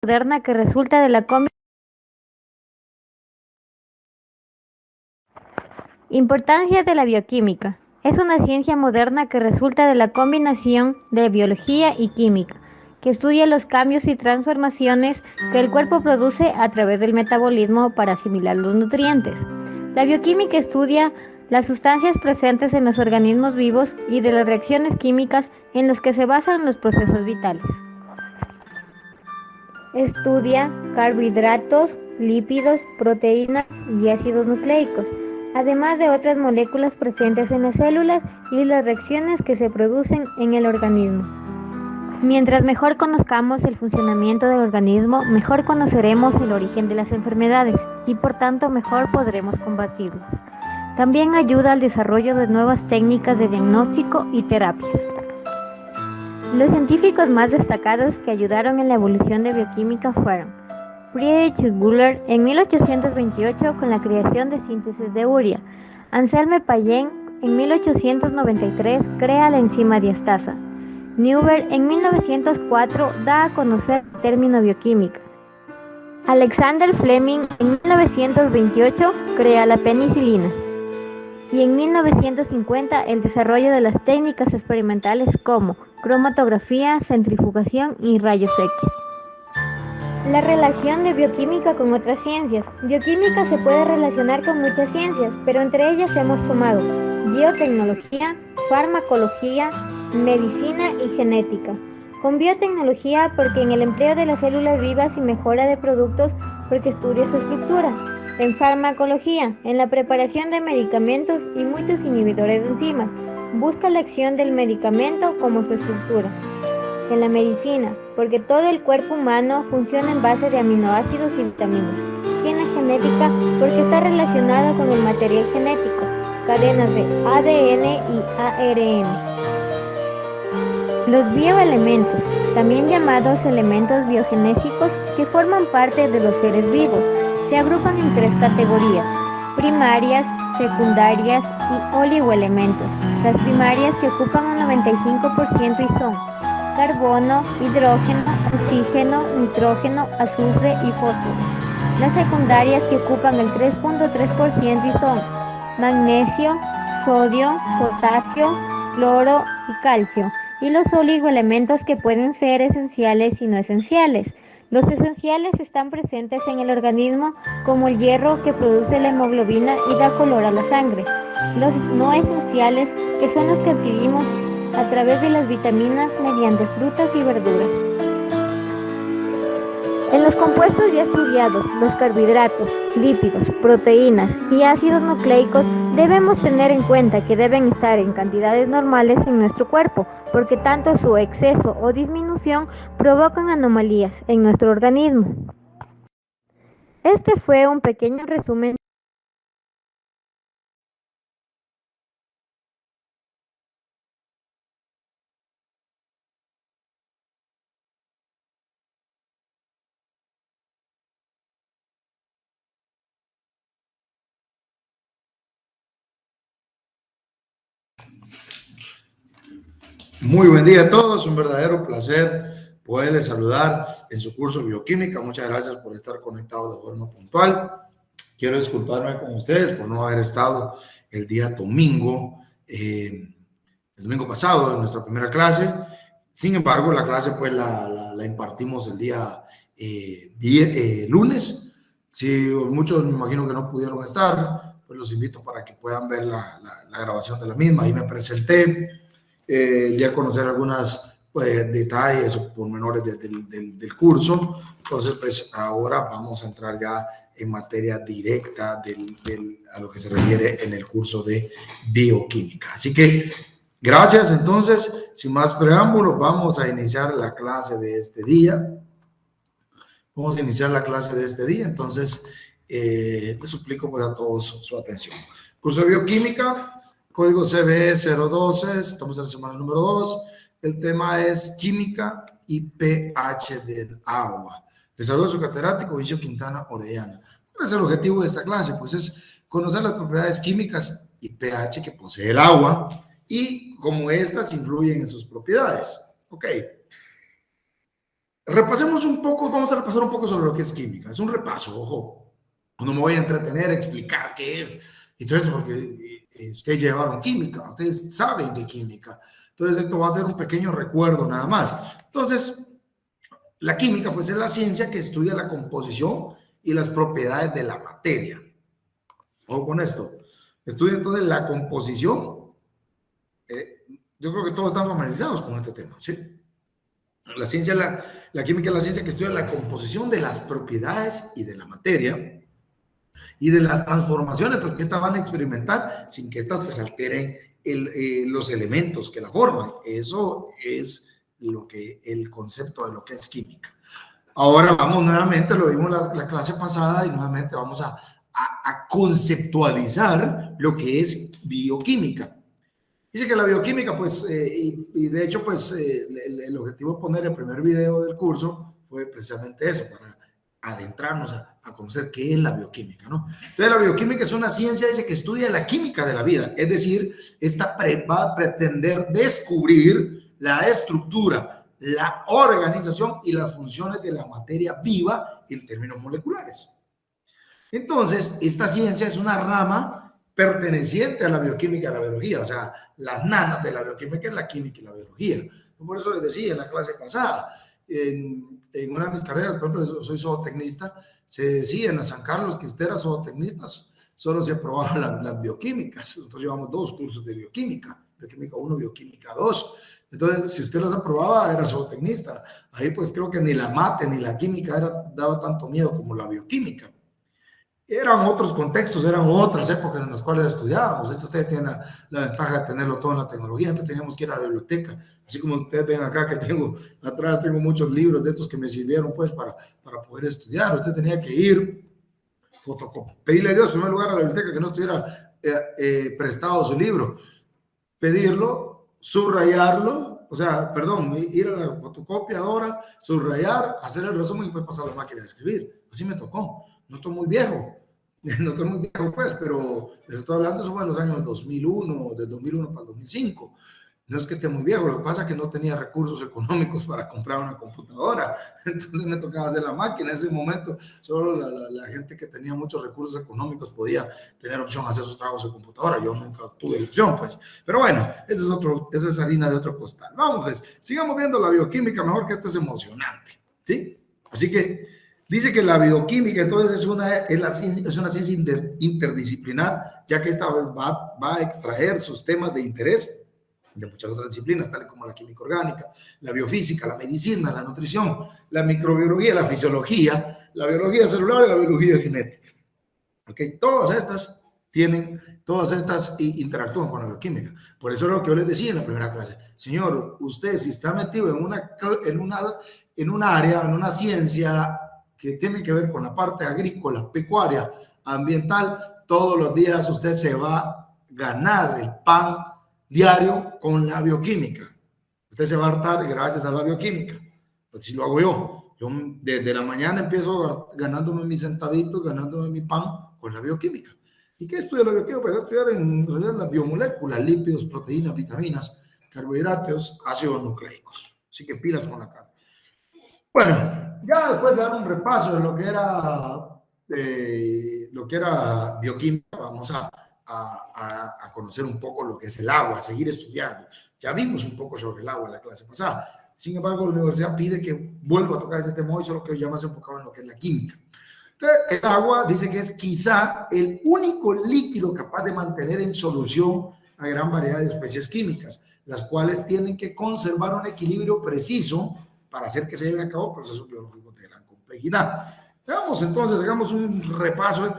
moderna que resulta de la Importancia de la bioquímica. Es una ciencia moderna que resulta de la combinación de biología y química, que estudia los cambios y transformaciones que el cuerpo produce a través del metabolismo para asimilar los nutrientes. La bioquímica estudia las sustancias presentes en los organismos vivos y de las reacciones químicas en las que se basan los procesos vitales. Estudia carbohidratos, lípidos, proteínas y ácidos nucleicos, además de otras moléculas presentes en las células y las reacciones que se producen en el organismo. Mientras mejor conozcamos el funcionamiento del organismo, mejor conoceremos el origen de las enfermedades y por tanto mejor podremos combatirlas. También ayuda al desarrollo de nuevas técnicas de diagnóstico y terapias. Los científicos más destacados que ayudaron en la evolución de bioquímica fueron Friedrich Wöhler en 1828 con la creación de síntesis de urea. Anselme Payen en 1893 crea la enzima diastasa. Neuber en 1904 da a conocer el término bioquímica. Alexander Fleming en 1928 crea la penicilina. Y en 1950 el desarrollo de las técnicas experimentales como cromatografía, centrifugación y rayos X. La relación de bioquímica con otras ciencias. Bioquímica se puede relacionar con muchas ciencias, pero entre ellas hemos tomado biotecnología, farmacología, medicina y genética. Con biotecnología porque en el empleo de las células vivas y mejora de productos porque estudia su estructura. En farmacología, en la preparación de medicamentos y muchos inhibidores de enzimas, busca la acción del medicamento como su estructura. En la medicina, porque todo el cuerpo humano funciona en base de aminoácidos y vitaminas. Y en la genética, porque está relacionada con el material genético, cadenas de ADN y ARN. Los bioelementos, también llamados elementos biogenésicos, que forman parte de los seres vivos, se agrupan en tres categorías: primarias, secundarias y oligoelementos. Las primarias que ocupan un 95% y son carbono, hidrógeno, oxígeno, nitrógeno, azufre y fósforo. Las secundarias que ocupan el 3.3% y son magnesio, sodio, potasio, cloro y calcio. Y los oligoelementos que pueden ser esenciales y no esenciales. Los esenciales están presentes en el organismo como el hierro que produce la hemoglobina y da color a la sangre. Los no esenciales que son los que adquirimos a través de las vitaminas mediante frutas y verduras. En los compuestos ya estudiados, los carbohidratos, lípidos, proteínas y ácidos nucleicos, debemos tener en cuenta que deben estar en cantidades normales en nuestro cuerpo, porque tanto su exceso o disminución provocan anomalías en nuestro organismo. Este fue un pequeño resumen. Muy buen día a todos, un verdadero placer poderles saludar en su curso Bioquímica. Muchas gracias por estar conectados de forma puntual. Quiero disculparme con ustedes por no haber estado el día domingo, el domingo pasado en nuestra primera clase. Sin embargo, la clase pues la impartimos el día lunes. Si muchos me imagino que no pudieron estar, pues los invito para que puedan ver la grabación de la misma. Ahí me presenté. Ya conocer algunos pues, detalles o pormenores del curso. Entonces, pues ahora vamos a entrar ya en materia directa a lo que se refiere en el curso de bioquímica. Así que, gracias. Entonces, sin más preámbulos, vamos a iniciar la clase de este día. Vamos a iniciar la clase de este día. Entonces, les suplico pues, a todos su atención. Curso de bioquímica. Código CBE 012, estamos en la semana número 2. El tema es química y pH del agua. Les saludo a su catedrático, Vicio Quintana Orellana. ¿Cuál es el objetivo de esta clase? Pues es conocer las propiedades químicas y pH que posee el agua y cómo éstas influyen en sus propiedades. Ok. Repasemos un poco, vamos a repasar un poco sobre lo que es química. Es un repaso, ojo. No me voy a entretener a explicar qué es. Entonces, porque ustedes llevaron química, ustedes saben de química. Entonces, esto va a ser un pequeño recuerdo nada más. Entonces, la química, pues, es la ciencia que estudia la composición y las propiedades de la materia. Ojo con esto. Estudia entonces la composición. Yo creo que todos están familiarizados con este tema, ¿sí? La ciencia, la química es la ciencia que estudia la composición de las propiedades y de la materia y de las transformaciones pues, que estas van a experimentar sin que estas pues, alteren los elementos que la forman. Eso es el concepto de lo que es química. Ahora vamos nuevamente, lo vimos la clase pasada y nuevamente vamos a conceptualizar lo que es bioquímica. Dice que la bioquímica, pues, y de hecho, pues, el objetivo de poner el primer video del curso fue precisamente eso, para adentrarnos a conocer qué es la bioquímica, ¿no? Entonces, la bioquímica es una ciencia, dice, que estudia la química de la vida, es decir, esta va a pretender descubrir la estructura, la organización y las funciones de la materia viva en términos moleculares. Entonces, esta ciencia es una rama perteneciente a la bioquímica y a la biología, o sea, las nanas de la bioquímica es la química y la biología. Por eso les decía en la clase pasada, en una de mis carreras, por ejemplo, soy zootecnista, se decía en la San Carlos que usted era zootecnista, solo se aprobaban las bioquímicas. Nosotros llevamos 2 cursos de bioquímica, bioquímica 1, bioquímica 2. Entonces, si usted los aprobaba, era zootecnista. Ahí pues creo que ni la mate ni la química daba tanto miedo como la bioquímica. Eran otros contextos, eran otras épocas en las cuales estudiábamos. Esto ustedes tienen la ventaja de tenerlo todo en la tecnología. Antes teníamos que ir a la biblioteca. Así como ustedes ven acá que atrás tengo muchos libros de estos que me sirvieron pues para poder estudiar. Usted tenía que ir, pedirle a Dios en primer lugar a la biblioteca que no estuviera prestado su libro. Pedirlo, subrayarlo, o sea, perdón, ir a la fotocopiadora, subrayar, hacer el resumen y pues pasar a la máquina de escribir. Así me tocó. No estoy muy viejo, no estoy muy viejo pues, pero les estoy hablando, eso fue en los años 2001, del 2001 para el 2005. No es que esté muy viejo, lo que pasa es que no tenía recursos económicos para comprar una computadora, entonces me tocaba hacer la máquina. En ese momento solo la gente que tenía muchos recursos económicos podía tener opción a hacer sus trabajos de computadora. Yo nunca tuve opción pues, pero bueno, esa es harina de otro costal. Vamos pues, sigamos viendo la bioquímica, mejor que esto es emocionante, ¿sí? Así que dice que la bioquímica entonces es una ciencia interdisciplinar, ya que esta vez va a extraer sus temas de interés de muchas otras disciplinas, tales como la química orgánica, la biofísica, la medicina, la nutrición, la microbiología, la fisiología, la biología celular y la biología genética. ¿Okay? Todas estas interactúan con la bioquímica. Por eso es lo que yo les decía en la primera clase. Señor, usted si está metido en una área, en una ciencia que tiene que ver con la parte agrícola, pecuaria, ambiental, todos los días usted se va a ganar el pan diario con la bioquímica. Usted se va a hartar gracias a la bioquímica. Así lo hago yo. Yo desde la mañana empiezo ganándome mis centavitos, ganándome mi pan con la bioquímica. ¿Y qué estudia la bioquímica? Pues estudiar en realidad las biomoléculas, lípidos, proteínas, vitaminas, carbohidratos, ácidos nucleicos. Así que pilas con la carne. Bueno, ya después de dar un repaso de lo que era bioquímica, vamos a conocer un poco lo que es el agua, a seguir estudiando. Ya vimos un poco sobre el agua en la clase pasada. Sin embargo, la universidad pide que vuelva a tocar este tema hoy, solo que hoy ya más enfocado en lo que es la química. Entonces, el agua dice que es quizá el único líquido capaz de mantener en solución a gran variedad de especies químicas, las cuales tienen que conservar un equilibrio preciso para hacer que se lleven a cabo procesos biológicos de gran complejidad. Veamos entonces, hagamos un repaso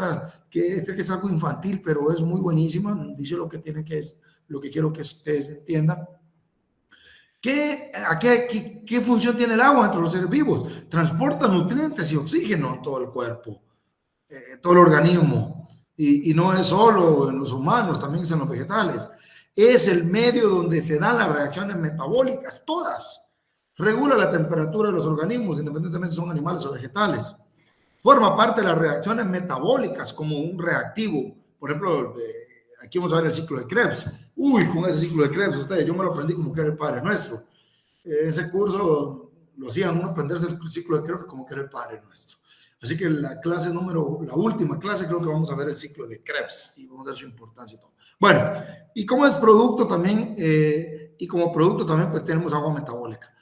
que es algo infantil, pero es muy buenísima. Dice lo que quiero que ustedes entiendan. ¿Qué función tiene el agua entre los seres vivos? Transporta nutrientes y oxígeno en todo el cuerpo, todo el organismo. Y no es solo en los humanos, también es en los vegetales. Es el medio donde se dan las reacciones metabólicas, todas. Regula la temperatura de los organismos, independientemente si son animales o vegetales. Forma parte de las reacciones metabólicas como un reactivo. Por ejemplo, aquí vamos a ver el ciclo de Krebs. Uy, con ese ciclo de Krebs, yo me lo aprendí como que era el Padre Nuestro. Ese curso lo hacían uno aprenderse el ciclo de Krebs como que era el Padre Nuestro. Así que la última clase, creo que vamos a ver el ciclo de Krebs y vamos a ver su importancia y todo. Bueno, y como es producto también, pues tenemos agua metabólica.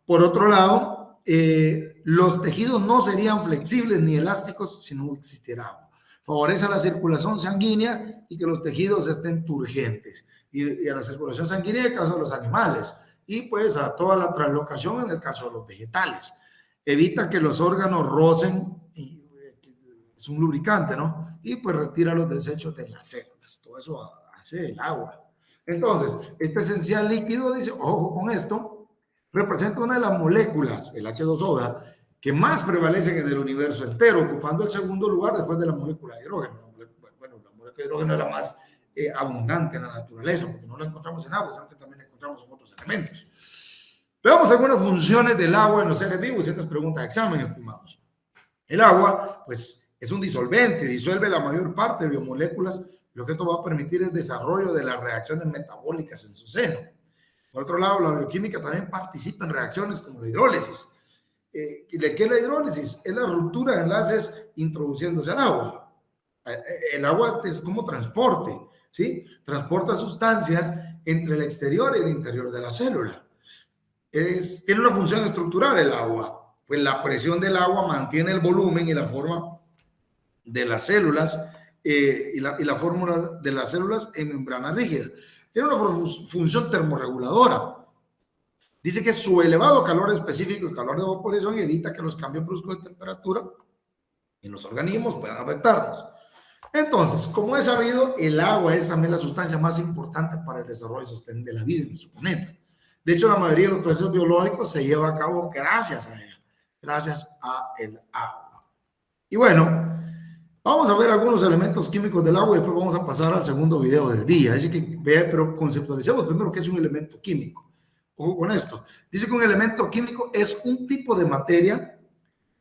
Por otro lado, los tejidos no serían flexibles ni elásticos si no existiera agua. Favorece a la circulación sanguínea y que los tejidos estén turgentes. Y a la circulación sanguínea en el caso de los animales. Y pues a toda la translocación en el caso de los vegetales. Evita que los órganos rocen, es un lubricante, ¿no? Y pues retira los desechos de las células. Todo eso hace el agua. Entonces, este esencial líquido, dice, ojo con esto, representa una de las moléculas, el H2O, que más prevalecen en el universo entero, ocupando el segundo lugar después de la molécula de hidrógeno. Bueno, la molécula de hidrógeno es la más abundante en la naturaleza, porque no la encontramos en agua, sino que también la encontramos en otros elementos. Veamos algunas funciones del agua en los seres vivos. Estas preguntas de examen, estimados. El agua, pues, es un disolvente, disuelve la mayor parte de biomoléculas, lo que esto va a permitir el desarrollo de las reacciones metabólicas en su seno. Por otro lado, la bioquímica también participa en reacciones como la hidrólisis. ¿De qué es la hidrólisis? Es la ruptura de enlaces introduciéndose al agua. El agua es como transporte, ¿sí? Transporta sustancias entre el exterior y el interior de la célula. Tiene una función estructural el agua, pues la presión del agua mantiene el volumen y la forma de las células y la fórmula de las células en membrana rígida. Tiene una función termorreguladora. Dice que su elevado calor específico y calor de evaporación evita que los cambios bruscos de temperatura en los organismos puedan afectarnos. Entonces, como es sabido, el agua es también la sustancia más importante para el desarrollo y sostén de la vida en nuestro planeta. De hecho, la mayoría de los procesos biológicos se lleva a cabo gracias a ella, gracias a el agua. Y bueno, vamos a ver algunos elementos químicos del agua y después vamos a pasar al segundo video del día. Así que, pero conceptualicemos primero qué es un elemento químico. Ojo con esto. Dice que un elemento químico es un tipo de materia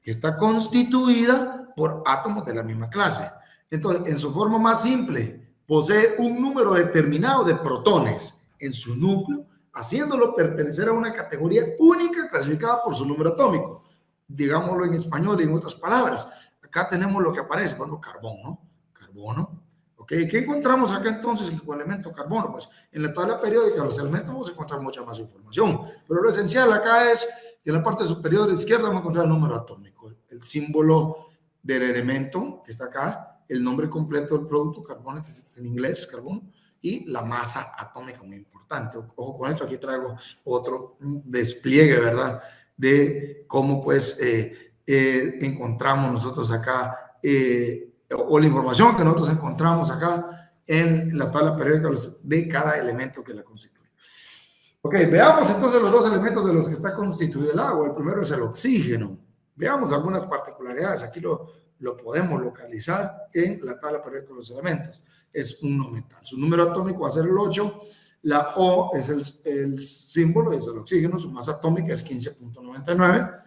que está constituida por átomos de la misma clase. Entonces, en su forma más simple, posee un número determinado de protones en su núcleo, haciéndolo pertenecer a una categoría única clasificada por su número atómico. Digámoslo en español y en otras palabras. Acá tenemos lo que aparece, bueno, carbón, ¿no? Carbono. ¿Ok? ¿Qué encontramos acá entonces con el elemento carbono? Pues en la tabla periódica de los elementos vamos a encontrar mucha más información. Pero lo esencial acá es que en la parte superior de la izquierda vamos a encontrar el número atómico, el símbolo del elemento que está acá, el nombre completo del producto, carbono, en inglés es carbono, y la masa atómica, muy importante. Ojo con esto, aquí traigo otro despliegue, ¿verdad? De cómo pues encontramos nosotros acá, o la información que nosotros encontramos acá en la tabla periódica de cada elemento que la constituye. Ok, veamos entonces los dos elementos de los que está constituido el agua. El primero es el oxígeno. Veamos algunas particularidades. Aquí lo podemos localizar en la tabla periódica de los elementos. Es un no metal. Su número atómico va a ser el 8. La O es el símbolo, es el oxígeno. Su masa atómica es 15.99.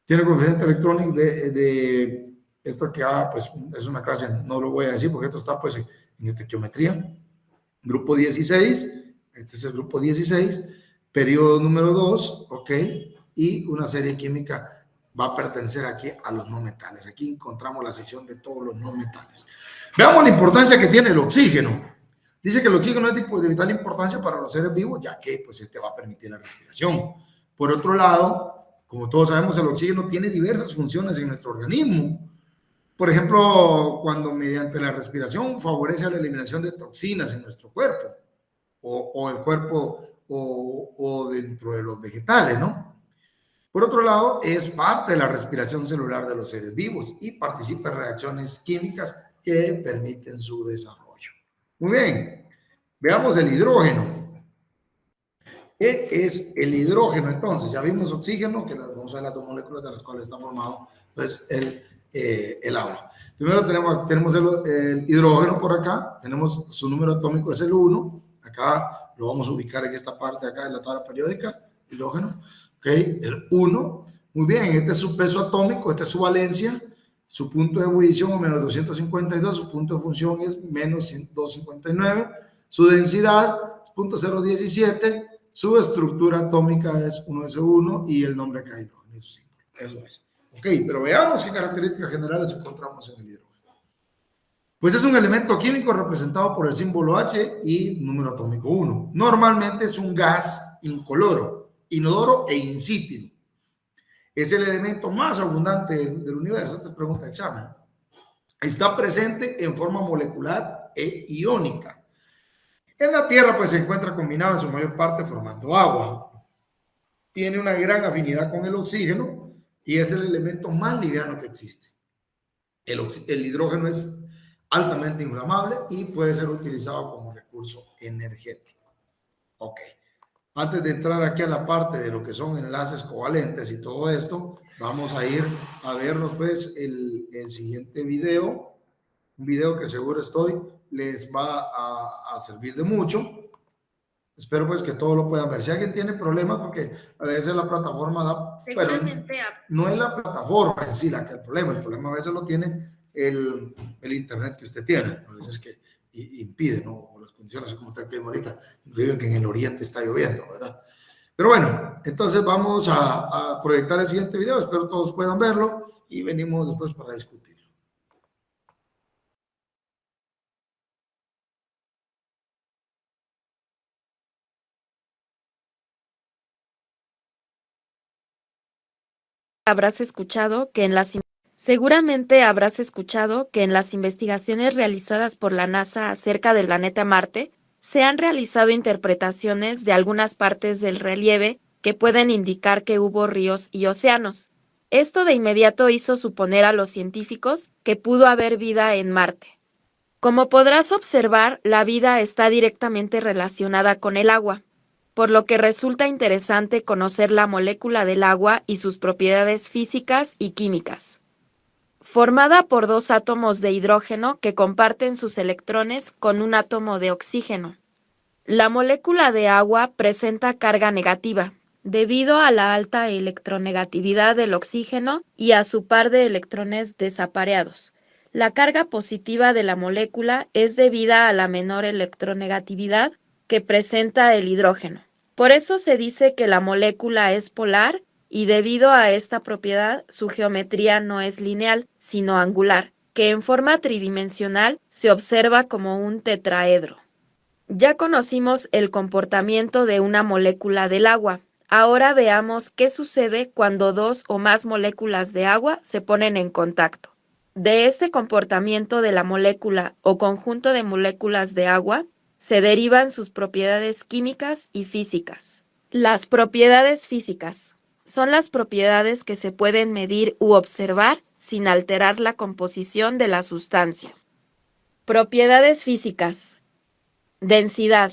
Tiene coeficiente electrónico de esto que pues es una clase, no lo voy a decir porque esto está pues en estequiometría. Grupo 16, este es el grupo 16, periodo número 2, ok, y una serie química va a pertenecer aquí a los no metales. Aquí encontramos la sección de todos los no metales. Veamos la importancia que tiene el oxígeno. Dice que el oxígeno es de vital importancia para los seres vivos, ya que pues este va a permitir la respiración. Por otro lado, como todos sabemos, el oxígeno tiene diversas funciones en nuestro organismo. Por ejemplo, cuando mediante la respiración favorece la eliminación de toxinas en nuestro cuerpo, o el cuerpo, o dentro de los vegetales, ¿no? Por otro lado, es parte de la respiración celular de los seres vivos y participa en reacciones químicas que permiten su desarrollo. Muy bien, veamos el hidrógeno. ¿Qué es el hidrógeno? Entonces, ya vimos oxígeno, que vamos a ver las dos moléculas de las cuales está formado pues, el agua. Primero tenemos el hidrógeno por acá, tenemos su número atómico es el 1, acá lo vamos a ubicar en esta parte acá de la tabla periódica, hidrógeno, ok, el 1, muy bien, este es su peso atómico, esta es su valencia, su punto de ebullición es menos 252, su punto de función es menos 259, su densidad es 0.017, su estructura atómica es 1s1 y el nombre acá hidrógeno. Eso es. Ok, pero veamos qué características generales encontramos en el hidrógeno. Pues es un elemento químico representado por el símbolo H y número atómico 1. Normalmente es un gas incoloro, inodoro e insípido. Es el elemento más abundante del universo. Esta es pregunta de examen. Está presente en forma molecular e iónica. En la Tierra pues se encuentra combinado en su mayor parte formando agua. Tiene una gran afinidad con el oxígeno y es el elemento más liviano que existe. El hidrógeno es altamente inflamable y puede ser utilizado como recurso energético. Ok. Antes de entrar aquí a la parte de lo que son enlaces covalentes y todo esto, vamos a ir a vernos pues el siguiente video, un video que seguro les va a servir de mucho. Espero pues que todos lo puedan ver. Si alguien tiene problemas, porque a veces la plataforma da... Seguramente no es la plataforma en sí la que el problema a veces lo tiene el internet que usted tiene, a veces que impide, ¿no? O las condiciones como está el clima ahorita, incluso que en el oriente está lloviendo, ¿verdad? Pero bueno, entonces vamos a proyectar el siguiente video, espero todos puedan verlo y venimos después para discutir. Seguramente habrás escuchado que en las investigaciones realizadas por la NASA acerca del planeta Marte, se han realizado interpretaciones de algunas partes del relieve que pueden indicar que hubo ríos y océanos. Esto de inmediato hizo suponer a los científicos que pudo haber vida en Marte. Como podrás observar, la vida está directamente relacionada con el agua, por lo que resulta interesante conocer la molécula del agua y sus propiedades físicas y químicas. Formada por dos átomos de hidrógeno que comparten sus electrones con un átomo de oxígeno. La molécula de agua presenta carga negativa, debido a la alta electronegatividad del oxígeno y a su par de electrones desapareados. La carga positiva de la molécula es debida a la menor electronegatividad que presenta el hidrógeno. Por eso se dice que la molécula es polar y debido a esta propiedad su geometría no es lineal, sino angular, que en forma tridimensional se observa como un tetraedro. Ya conocimos el comportamiento de una molécula del agua. Ahora veamos qué sucede cuando dos o más moléculas de agua se ponen en contacto. De este comportamiento de la molécula o conjunto de moléculas de agua, se derivan sus propiedades químicas y físicas. Las propiedades físicas son las propiedades que se pueden medir u observar sin alterar la composición de la sustancia. Propiedades físicas. Densidad.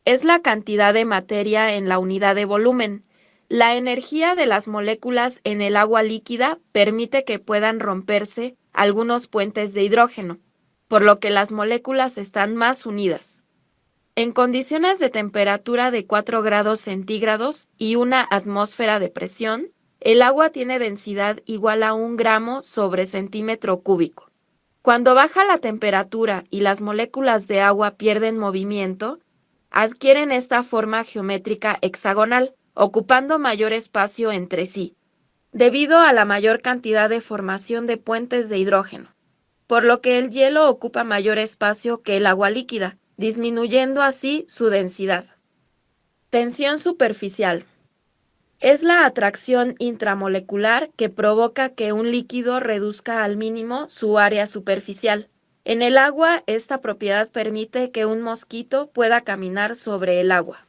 Es la cantidad de materia en la unidad de volumen. La energía de las moléculas en el agua líquida permite que puedan romperse algunos puentes de hidrógeno, por lo que las moléculas están más unidas. En condiciones de temperatura de 4 grados centígrados y una atmósfera de presión, el agua tiene densidad igual a 1 gramo sobre centímetro cúbico. Cuando baja la temperatura y las moléculas de agua pierden movimiento, adquieren esta forma geométrica hexagonal, ocupando mayor espacio entre sí, debido a la mayor cantidad de formación de puentes de hidrógeno, por lo que el hielo ocupa mayor espacio que el agua líquida, disminuyendo así su densidad. Tensión superficial. Es la atracción intramolecular que provoca que un líquido reduzca al mínimo su área superficial. En el agua, esta propiedad permite que un mosquito pueda caminar sobre el agua.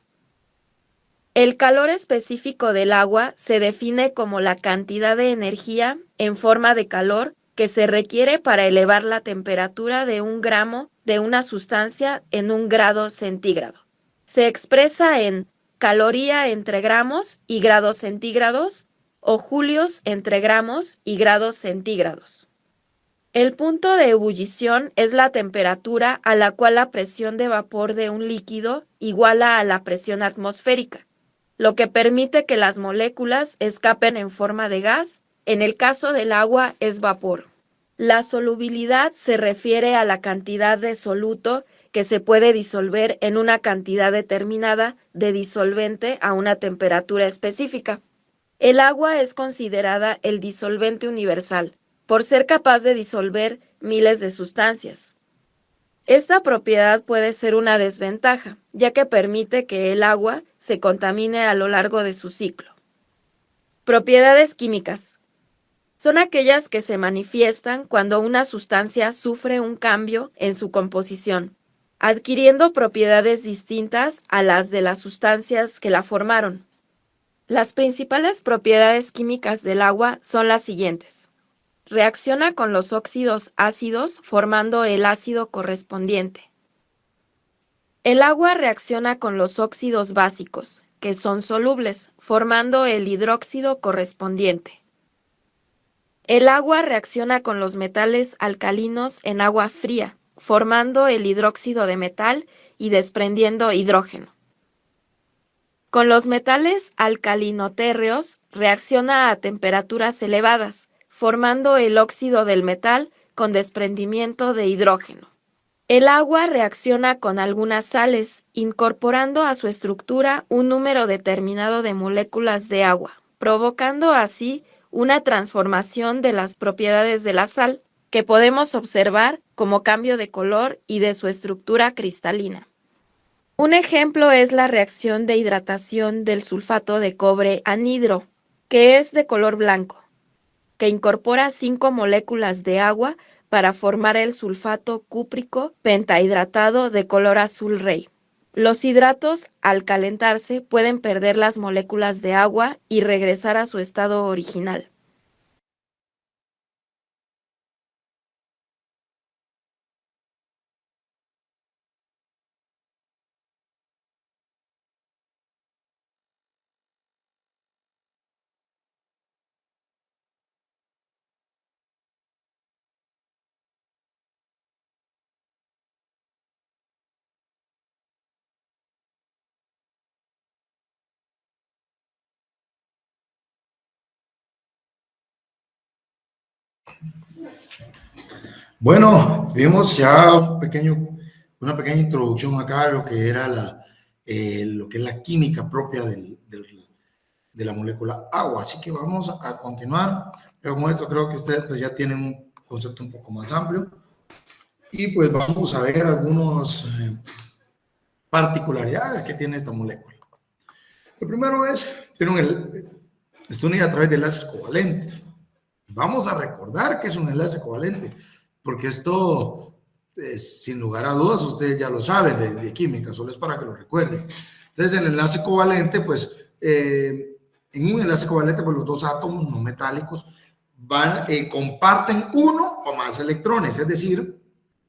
El calor específico del agua se define como la cantidad de energía en forma de calor que se requiere para elevar la temperatura de 1 gramo de una sustancia en 1 grado centígrado. Se expresa en caloría entre gramos y grados centígrados o julios entre gramos y grados centígrados. El punto de ebullición es la temperatura a la cual la presión de vapor de un líquido iguala a la presión atmosférica, lo que permite que las moléculas escapen en forma de gas. En el caso del agua es vapor. La solubilidad se refiere a la cantidad de soluto que se puede disolver en una cantidad determinada de disolvente a una temperatura específica. El agua es considerada el disolvente universal, por ser capaz de disolver miles de sustancias. Esta propiedad puede ser una desventaja, ya que permite que el agua se contamine a lo largo de su ciclo. Propiedades químicas. Son aquellas que se manifiestan cuando una sustancia sufre un cambio en su composición, adquiriendo propiedades distintas a las de las sustancias que la formaron. Las principales propiedades químicas del agua son las siguientes. Reacciona con los óxidos ácidos formando el ácido correspondiente. El agua reacciona con los óxidos básicos, que son solubles, formando el hidróxido correspondiente. El agua reacciona con los metales alcalinos en agua fría, formando el hidróxido de metal y desprendiendo hidrógeno. Con los metales alcalinotérreos reacciona a temperaturas elevadas, formando el óxido del metal con desprendimiento de hidrógeno. El agua reacciona con algunas sales, incorporando a su estructura un número determinado de moléculas de agua, provocando así una transformación de las propiedades de la sal, que podemos observar como cambio de color y de su estructura cristalina. Un ejemplo es la reacción de hidratación del sulfato de cobre anhidro, que es de color blanco, que incorpora 5 moléculas de agua para formar el sulfato cúprico pentahidratado de color azul rey. Los hidratos, al calentarse, pueden perder las moléculas de agua y regresar a su estado original. Bueno, vimos ya una pequeña introducción acá a lo que era lo que es la química propia de la molécula agua. Así que vamos a continuar. Con esto creo que ustedes pues, ya tienen un concepto un poco más amplio. Y pues vamos a ver algunas particularidades que tiene esta molécula. Lo primero está unida a través de enlaces covalentes. Vamos a recordar que es un enlace covalente, porque esto, sin lugar a dudas, ustedes ya lo saben de química, solo es para que lo recuerden. Entonces, el enlace covalente, pues, en un enlace covalente, pues los dos átomos no metálicos comparten uno o más electrones, es decir,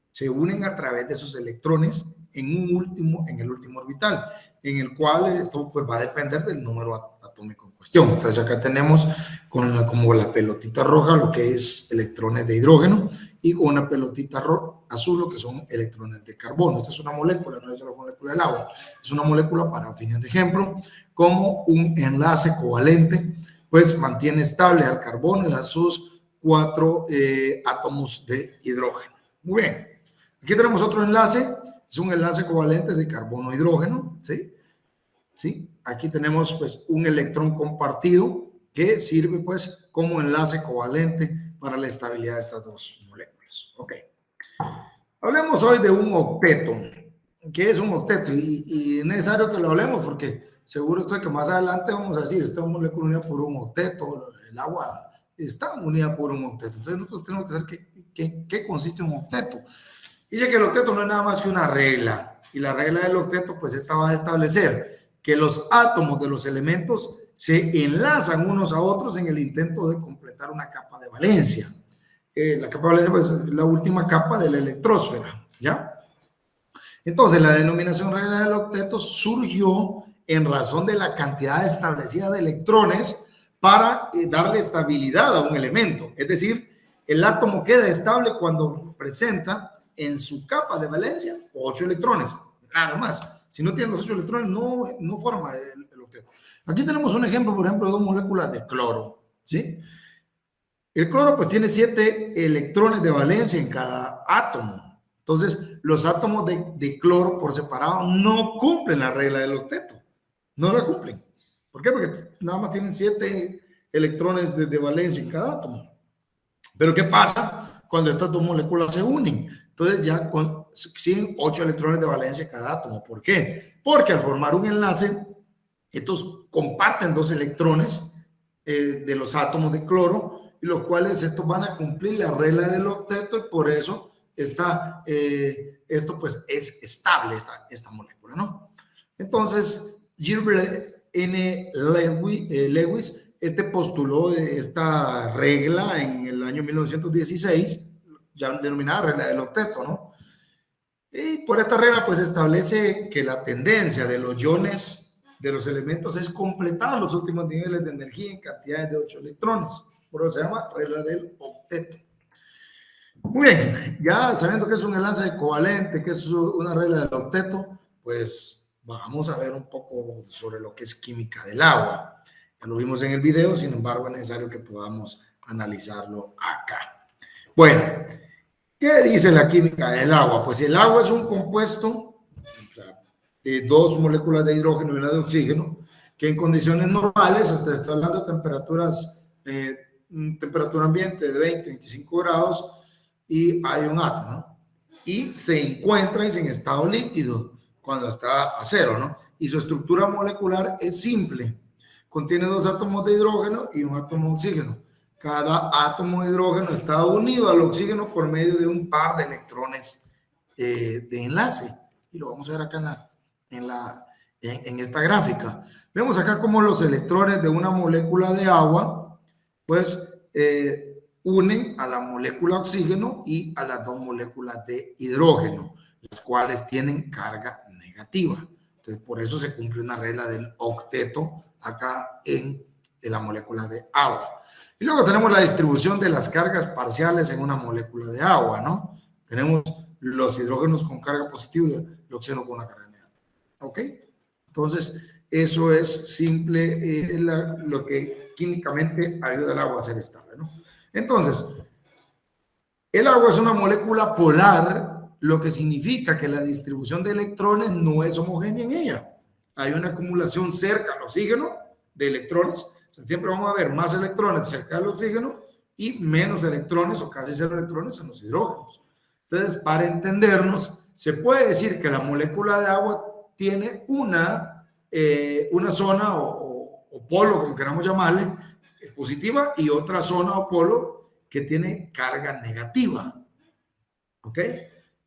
se unen a través de esos electrones en el último orbital, en el cual esto pues, va a depender del número atómico en cuestión. Entonces acá tenemos como la pelotita roja lo que es electrones de hidrógeno y con una pelotita azul lo que son electrones de carbono. Esta es una molécula, no es la molécula del agua, es una molécula para fines de ejemplo, como un enlace covalente, pues mantiene estable al carbono y a sus 4 átomos de hidrógeno. Muy bien, aquí tenemos otro enlace. Es un enlace covalente de carbono-hidrógeno, ¿sí? ¿Sí? Aquí tenemos, pues, un electrón compartido que sirve, pues, como enlace covalente para la estabilidad de estas dos moléculas. Ok. Hablemos hoy de un octeto. ¿Qué es un octeto? Y es necesario que lo hablemos porque seguro estoy que más adelante vamos a decir, esta molécula unida por un octeto, el agua está unida por un octeto. Entonces, nosotros tenemos que saber qué consiste un octeto. Dice que el octeto no es nada más que una regla, y la regla del octeto, pues esta va a establecer que los átomos de los elementos se enlazan unos a otros en el intento de completar una capa de valencia. La capa de valencia, pues, es la última capa de la electrósfera, ¿ya? Entonces, la denominación regla del octeto surgió en razón de la cantidad establecida de electrones para darle estabilidad a un elemento. Es decir, el átomo queda estable cuando presenta en su capa de valencia 8 electrones, nada más. Si no tiene los 8 electrones, no forma el octeto. Aquí tenemos un ejemplo, por ejemplo, de 2 moléculas de cloro, ¿sí? El cloro, pues, tiene 7 electrones de valencia en cada átomo, Entonces, los átomos de cloro por separado no cumplen la regla del octeto. No la cumplen. ¿Por qué? Porque nada más tienen 7 electrones de valencia en cada átomo. Pero ¿qué pasa cuando estas dos moléculas se unen? Entonces ya siguen 8 electrones de valencia cada átomo. ¿Por qué? Porque al formar un enlace, estos comparten 2 electrones de los átomos de cloro, y los cuales estos van a cumplir la regla del octeto, y por eso esto pues es estable, esta molécula, ¿no? Entonces, Gilbert N. Lewis postuló esta regla en el año 1916, ya denominada regla del octeto, ¿no? Y por esta regla pues establece que la tendencia de los iones de los elementos es completar los últimos niveles de energía en cantidades de 8 electrones. Por eso se llama regla del octeto. Muy bien, ya sabiendo que es un enlace covalente, que es una regla del octeto, pues vamos a ver un poco sobre lo que es química del agua. Ya lo vimos en el video, sin embargo es necesario que podamos analizarlo acá. Bueno, ¿qué dice la química del agua? Pues el agua es un compuesto de 2 moléculas de hidrógeno y una de oxígeno, que en condiciones normales, hasta estoy hablando de temperaturas, temperatura ambiente de 20, 25 grados, y hay un átomo, ¿no? Y se encuentra en estado líquido cuando está a 0, ¿no? Y su estructura molecular es simple. Contiene 2 átomos de hidrógeno y un átomo de oxígeno. Cada átomo de hidrógeno está unido al oxígeno por medio de un par de electrones de enlace. Y lo vamos a ver acá en esta gráfica. Vemos acá cómo los electrones de una molécula de agua, pues, unen a la molécula oxígeno y a las 2 moléculas de hidrógeno, las cuales tienen carga negativa. Entonces, por eso se cumple una regla del octeto acá en la molécula de agua. Y luego tenemos la distribución de las cargas parciales en una molécula de agua, ¿no? Tenemos los hidrógenos con carga positiva y el oxígeno con una carga negativa. ¿Ok? Entonces, eso es simple, lo que químicamente ayuda al agua a ser estable, ¿no? Entonces, el agua es una molécula polar, lo que significa que la distribución de electrones no es homogénea en ella. Hay una acumulación cerca al oxígeno de electrones. O sea, siempre vamos a ver más electrones cerca del oxígeno y menos electrones o casi 0 electrones en los hidrógenos. Entonces, para entendernos, se puede decir que la molécula de agua tiene una zona o polo, como queramos llamarle, positiva, y otra zona o polo que tiene carga negativa. ¿Ok?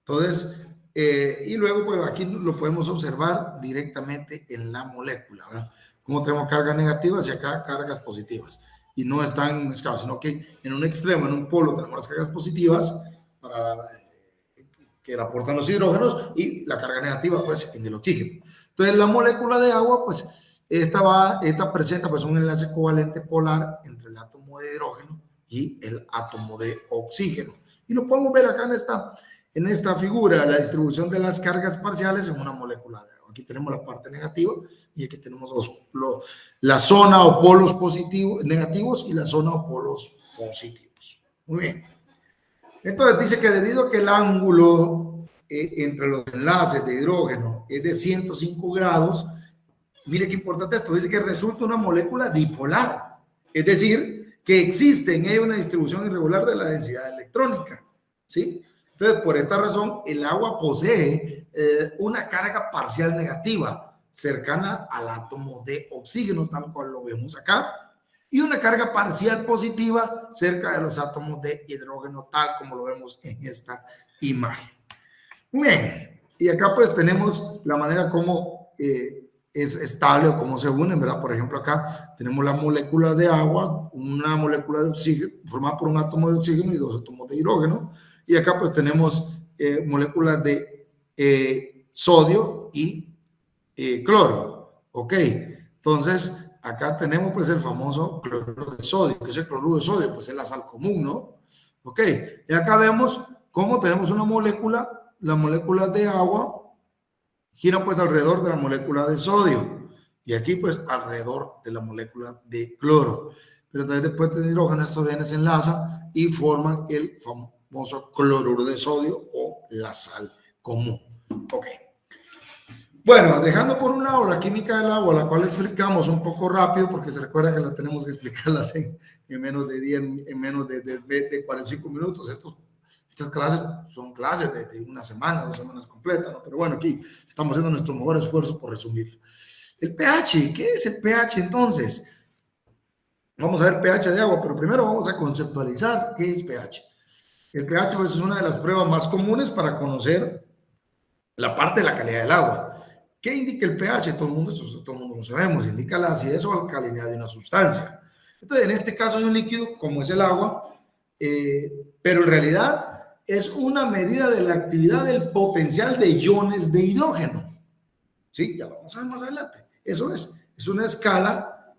Entonces, y luego pues aquí lo podemos observar directamente en la molécula, ¿verdad? Como tenemos cargas negativas y acá cargas positivas. Y no están mezclados, sino que en un extremo, en un polo, tenemos las cargas positivas que le aportan los hidrógenos, y la carga negativa pues en el oxígeno. Entonces la molécula de agua pues esta presenta pues un enlace covalente polar entre el átomo de hidrógeno y el átomo de oxígeno. Y lo podemos ver acá en esta figura, la distribución de las cargas parciales en una molécula de agua. Aquí tenemos la parte negativa y aquí tenemos la zona o polos negativos y la zona o polos positivos. Muy bien. Entonces dice que debido a que el ángulo entre los enlaces de hidrógeno es de 105 grados, mire qué importante esto, dice que resulta una molécula dipolar, es decir, que existe en ella una distribución irregular de la densidad electrónica, ¿sí? Entonces, por esta razón, el agua posee una carga parcial negativa cercana al átomo de oxígeno, tal cual lo vemos acá, y una carga parcial positiva cerca de los átomos de hidrógeno, tal como lo vemos en esta imagen. Muy bien, y acá pues tenemos la manera como es estable o cómo se unen, ¿verdad? Por ejemplo, acá tenemos la molécula de agua, una molécula de oxígeno, formada por un átomo de oxígeno y 2 átomos de hidrógeno, y acá pues tenemos moléculas de sodio y cloro, ¿ok? Entonces, acá tenemos pues el famoso cloruro de sodio. ¿Qué es el cloruro de sodio? Pues es la sal común, ¿no? Ok, y acá vemos cómo tenemos una molécula, la molécula de agua gira pues alrededor de la molécula de sodio, y aquí pues alrededor de la molécula de cloro. Pero entonces después de hidrógeno estos bienes se enlazan y forman el famoso cloruro de sodio o la sal común. Ok. Bueno, dejando por un lado la química del agua, la cual explicamos un poco rápido, porque se recuerda que la tenemos que explicarlas en menos de 10, en menos de 45 minutos. Estas clases son clases de una semana, 2 semanas completas, ¿no? Pero bueno, aquí estamos haciendo nuestro mejor esfuerzo por resumir. El pH, ¿qué es el pH entonces? Vamos a ver pH de agua, pero primero vamos a conceptualizar qué es pH. El pH pues, es una de las pruebas más comunes para conocer la parte de la calidad del agua. ¿Qué indica el pH? Todo el mundo lo sabemos, indica la acidez o alcalinidad de una sustancia. Entonces, en este caso hay un líquido como es el agua, pero en realidad es una medida de la actividad del potencial de iones de hidrógeno. Sí, ya lo vamos a ver más adelante. Eso es una escala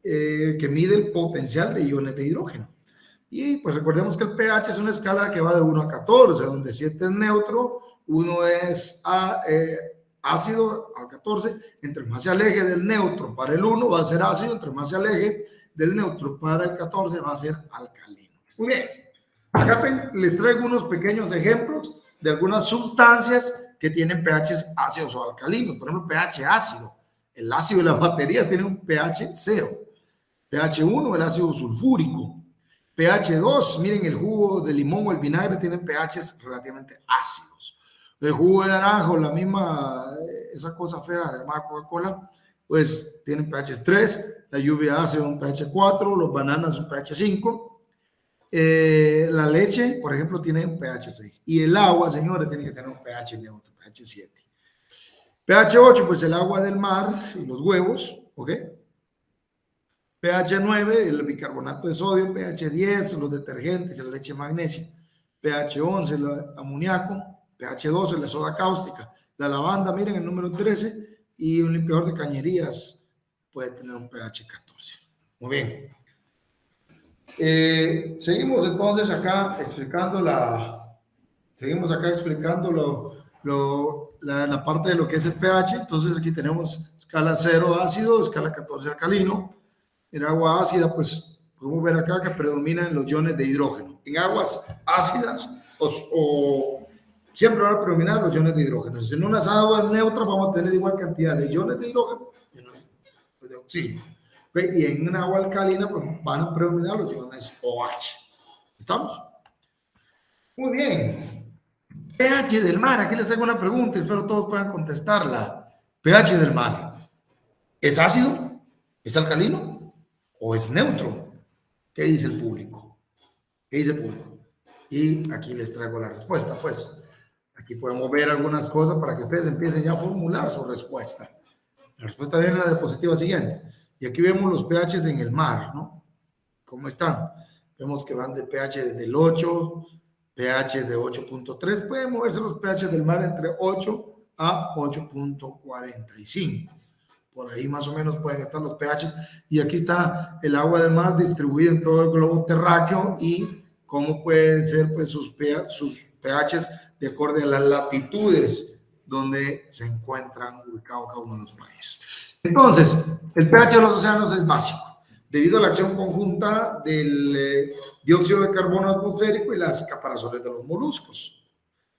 que mide el potencial de iones de hidrógeno. Y pues recordemos que el pH es una escala que va de 1 a 14, donde 7 es neutro, 1 es ácido al 14. Entre más se aleje del neutro para el 1 va a ser ácido, entre más se aleje del neutro para el 14 va a ser alcalino. Muy bien, acá les traigo unos pequeños ejemplos de algunas sustancias que tienen pHs ácidos o alcalinos. Por ejemplo, pH ácido. El ácido de la batería tiene un pH 0. pH 1, el ácido sulfúrico. pH 2, miren, el jugo de limón o el vinagre tienen pHs relativamente ácidos. El jugo de naranjo, la misma, esa cosa fea llamada Coca-Cola, pues tienen pHs 3, la lluvia ácida un pH 4, los bananas un pH 5, la leche, por ejemplo, tiene un pH 6. Y el agua, señores, tiene que tener un pH neutro, pH 7. pH 8, pues el agua del mar y los huevos, ¿ok? pH 9, el bicarbonato de sodio. pH 10, los detergentes, la leche magnesia. pH 11, el amoníaco. pH 12, la soda cáustica. La lavanda, miren, el número 13. Y un limpiador de cañerías puede tener un pH 14. Muy bien. Seguimos entonces acá explicando la parte de lo que es el pH. Entonces aquí tenemos escala 0 ácido, escala 14 alcalino. En agua ácida, pues podemos ver acá que predominan los iones de hidrógeno. En aguas ácidas siempre van a predominar los iones de hidrógeno. Si en unas aguas neutras vamos a tener igual cantidad de iones de hidrógeno y de oxígeno. Y en una agua alcalina pues van a predominar los iones OH. ¿Estamos? Muy bien. pH del mar. Aquí les hago una pregunta. Espero todos puedan contestarla. pH del mar. ¿Es ácido? ¿Es alcalino? ¿O es neutro? ¿Qué dice el público? ¿Qué dice el público? Y aquí les traigo la respuesta, pues. Aquí podemos ver algunas cosas para que ustedes empiecen ya a formular su respuesta. La respuesta viene en la diapositiva siguiente. Y aquí vemos los pHs en el mar, ¿no? ¿Cómo están? Vemos que van de pH desde el 8, pH de 8.3. Pueden moverse los pH del mar entre 8 a 8.45. Por ahí más o menos pueden estar los pH. Y aquí está el agua del mar distribuida en todo el globo terráqueo y cómo pueden ser pues, sus pHs de acuerdo a las latitudes donde se encuentran ubicados cada uno de los países. Entonces, el pH de los océanos es básico, debido a la acción conjunta del dióxido de carbono atmosférico y las caparazones de los moluscos.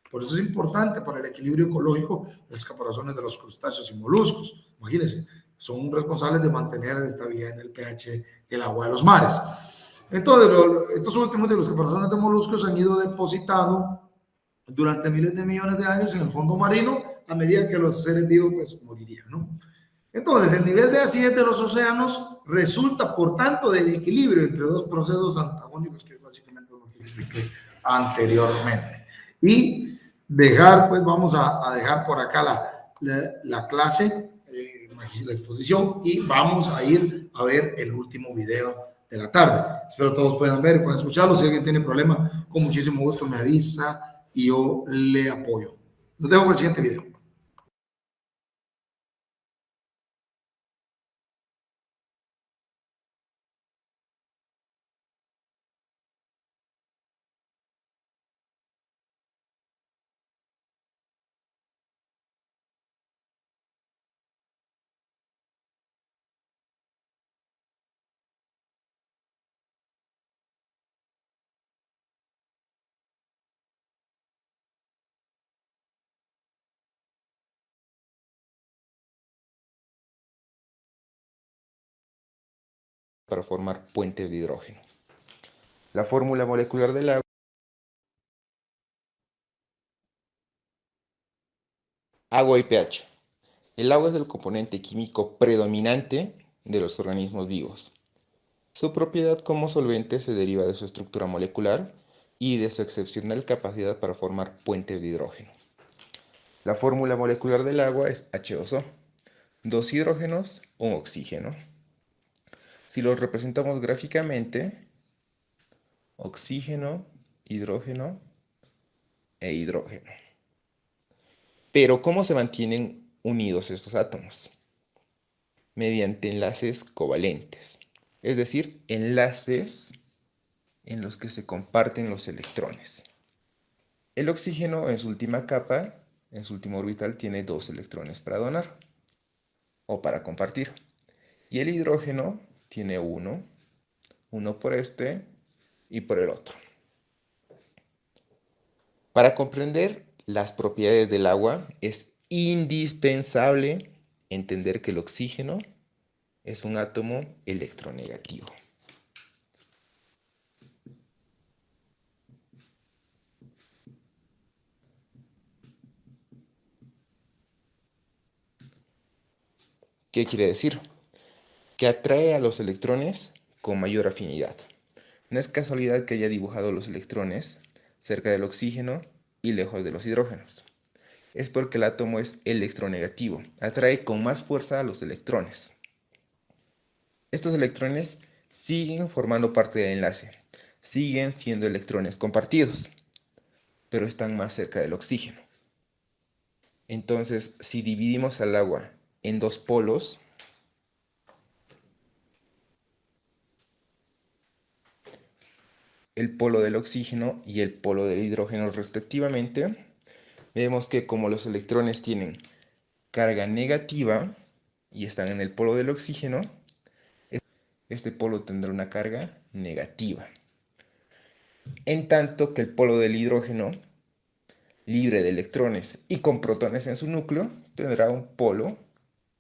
Por eso es importante para el equilibrio ecológico las caparazones de los crustáceos y moluscos. Imagínense, son responsables de mantener la estabilidad en el pH del agua de los mares. Entonces, estos últimos de los caparazones de moluscos han ido depositando durante miles de millones de años en el fondo marino a medida que los seres vivos pues, morirían, ¿no? Entonces, el nivel de acidez de los océanos resulta, por tanto, del equilibrio entre dos procesos antagónicos que básicamente los expliqué anteriormente. Y pues vamos a dejar por acá la clase, la exposición, y vamos a ir a ver el último video de la tarde. Espero todos puedan ver, puedan escucharlo. Si alguien tiene problema, con muchísimo gusto me avisa y yo le apoyo. Los dejo con el siguiente video. para formar puentes de hidrógeno. La fórmula molecular del agua. Agua y pH. El agua es el componente químico predominante de los organismos vivos. Su propiedad como solvente se deriva de su estructura molecular y de su excepcional capacidad para formar puentes de hidrógeno. La fórmula molecular del agua es H2O, dos hidrógenos, un oxígeno. Si los representamos gráficamente, oxígeno, hidrógeno e hidrógeno. Pero ¿cómo se mantienen unidos estos átomos? Mediante enlaces covalentes, es decir, enlaces en los que se comparten los electrones. El oxígeno en su última capa, en su último orbital, tiene 2 electrones para donar o para compartir. Y el hidrógeno tiene uno por este y por el otro. Para comprender las propiedades del agua es indispensable entender que el oxígeno es un átomo electronegativo. ¿Qué quiere decir? Que atrae a los electrones con mayor afinidad. No es casualidad que haya dibujado los electrones cerca del oxígeno y lejos de los hidrógenos. Es porque el átomo es electronegativo, atrae con más fuerza a los electrones. Estos electrones siguen formando parte del enlace, siguen siendo electrones compartidos, pero están más cerca del oxígeno. Entonces, si dividimos al agua en dos polos, el polo del oxígeno y el polo del hidrógeno respectivamente, vemos que como los electrones tienen carga negativa y están en el polo del oxígeno, este polo tendrá una carga negativa. En tanto que el polo del hidrógeno, libre de electrones y con protones en su núcleo, tendrá un polo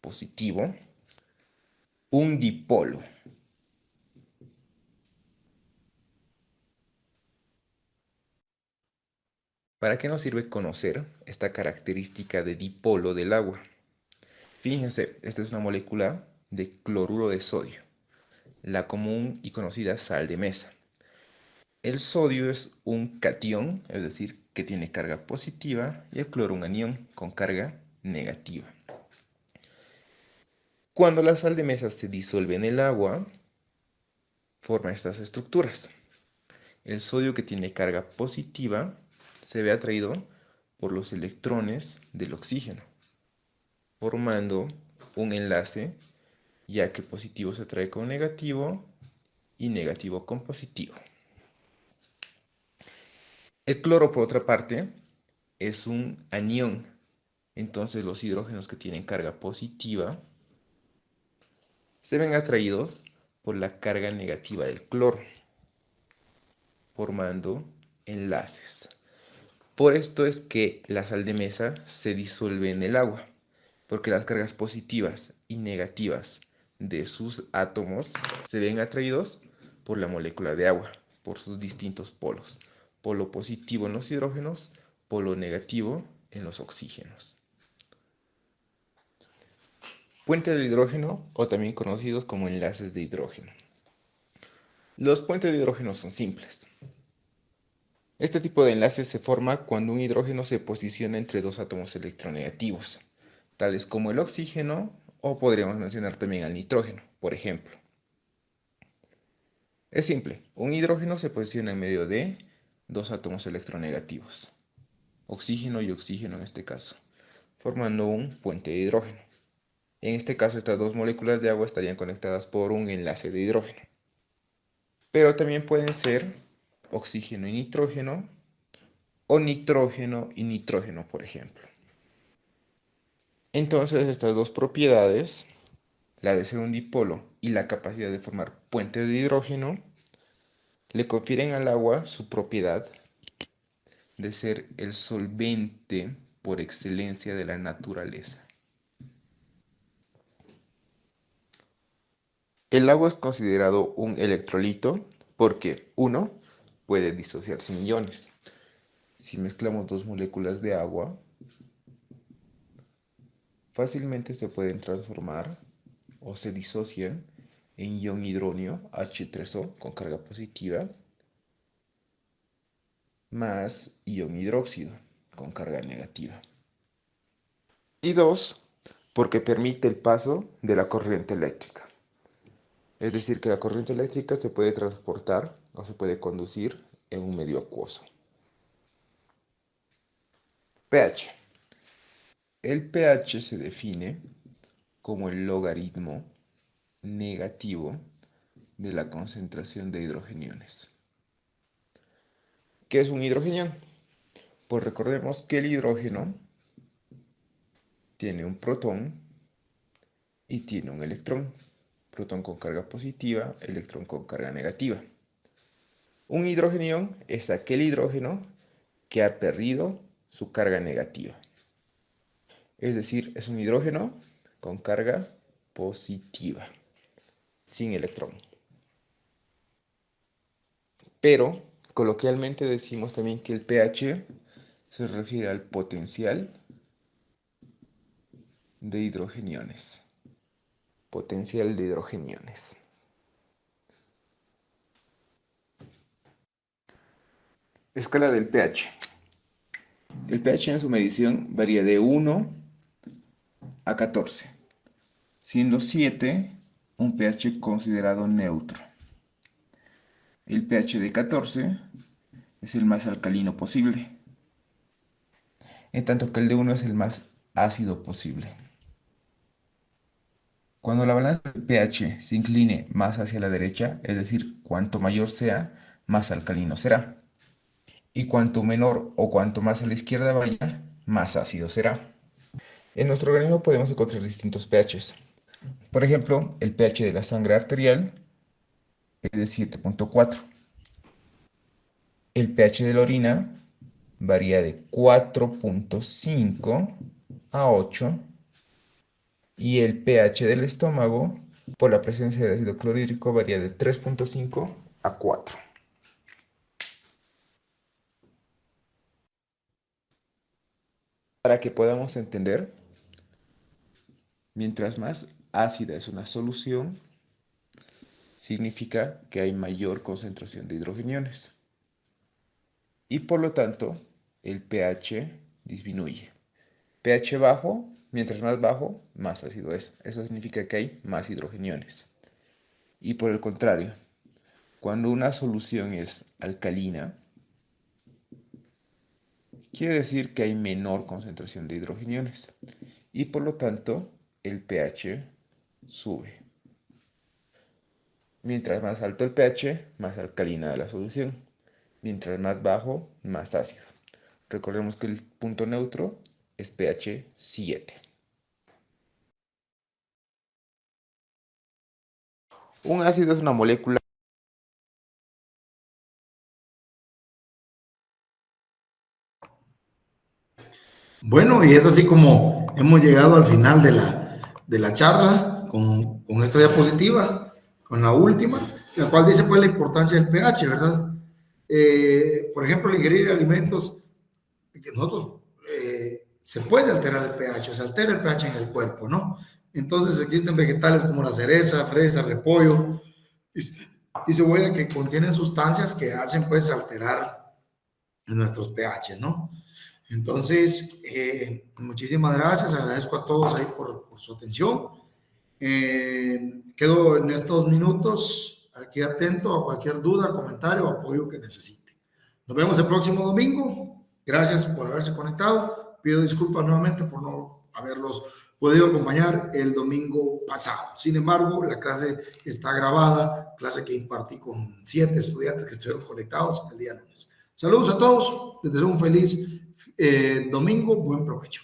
positivo, un dipolo. ¿Para qué nos sirve conocer esta característica de dipolo del agua? Fíjense, esta es una molécula de cloruro de sodio, la común y conocida sal de mesa. El sodio es un catión, es decir, que tiene carga positiva, y el cloro un anión con carga negativa. Cuando la sal de mesa se disuelve en el agua, forma estas estructuras. El sodio que tiene carga positiva se ve atraído por los electrones del oxígeno, formando un enlace, ya que positivo se atrae con negativo y negativo con positivo. El cloro, por otra parte, es un anión. Entonces los hidrógenos que tienen carga positiva se ven atraídos por la carga negativa del cloro, formando enlaces. Por esto es que la sal de mesa se disuelve en el agua, porque las cargas positivas y negativas de sus átomos se ven atraídos por la molécula de agua, por sus distintos polos. Polo positivo en los hidrógenos, polo negativo en los oxígenos. Puentes de hidrógeno, o también conocidos como enlaces de hidrógeno. Los puentes de hidrógeno son simples. Este tipo de enlace se forma cuando un hidrógeno se posiciona entre dos átomos electronegativos, tales como el oxígeno, o podríamos mencionar también al nitrógeno, por ejemplo. Es simple, un hidrógeno se posiciona en medio de dos átomos electronegativos, oxígeno y oxígeno en este caso, formando un puente de hidrógeno. En este caso, estas dos moléculas de agua estarían conectadas por un enlace de hidrógeno. Pero también pueden ser oxígeno y nitrógeno, o nitrógeno y nitrógeno, por ejemplo. Entonces, estas dos propiedades, la de ser un dipolo y la capacidad de formar puentes de hidrógeno, le confieren al agua su propiedad de ser el solvente por excelencia de la naturaleza. El agua es considerado un electrolito porque, uno, puede disociarse en iones. Si mezclamos dos moléculas de agua, fácilmente se pueden transformar o se disocian en ion hidronio H3O con carga positiva más ion hidróxido con carga negativa. Y dos, porque permite el paso de la corriente eléctrica. Es decir, que la corriente eléctrica se puede transportar o se puede conducir en un medio acuoso. pH. El pH se define como el logaritmo negativo de la concentración de hidrogeniones. ¿Qué es un hidrogenión? Pues recordemos que el hidrógeno tiene un protón y tiene un electrón. Protón con carga positiva, electrón con carga negativa. Un hidrogenión es aquel hidrógeno que ha perdido su carga negativa. Es decir, es un hidrógeno con carga positiva, sin electrón. Pero, coloquialmente decimos también que el pH se refiere al potencial de hidrogeniones. Potencial de hidrogeniones. Escala del pH. El pH en su medición varía de 1 a 14, siendo 7 un pH considerado neutro. El pH de 14 es el más alcalino posible, en tanto que el de 1 es el más ácido posible. Cuando la balanza del pH se incline más hacia la derecha, es decir, cuanto mayor sea, más alcalino será. Y cuanto menor o cuanto más a la izquierda vaya, más ácido será. En nuestro organismo podemos encontrar distintos pHs. Por ejemplo, el pH de la sangre arterial es de 7.4. El pH de la orina varía de 4.5 a 8. Y el pH del estómago, por la presencia de ácido clorhídrico, varía de 3.5 a 4. Para que podamos entender, mientras más ácida es una solución, significa que hay mayor concentración de hidrogeniones. Y por lo tanto, el pH disminuye. pH bajo, mientras más bajo, más ácido es. Eso significa que hay más hidrogeniones. Y por el contrario, cuando una solución es alcalina, quiere decir que hay menor concentración de hidrogeniones. Y por lo tanto, el pH sube. Mientras más alto el pH, más alcalina es la solución. Mientras más bajo, más ácido. Recordemos que el punto neutro es pH 7. Un ácido es una molécula. Bueno, y es así como hemos llegado al final de la charla con esta diapositiva, con la última, la cual dice pues la importancia del pH, ¿verdad? Por ejemplo, al ingerir alimentos que nosotros se puede alterar el pH, se altera el pH en el cuerpo, ¿no? Entonces existen vegetales como la cereza, fresa, repollo y cebolla que contienen sustancias que hacen pues alterar nuestros pH, ¿no? Entonces, muchísimas gracias, agradezco a todos ahí por su atención. Quedo en estos minutos aquí atento a cualquier duda, comentario o apoyo que necesite. Nos vemos el próximo domingo. Gracias por haberse conectado. Pido disculpas nuevamente por no haberlos podido acompañar el domingo pasado. Sin embargo, la clase está grabada, clase que impartí con 7 estudiantes que estuvieron conectados el día lunes. Saludos a todos, les deseo un feliz domingo, buen provecho.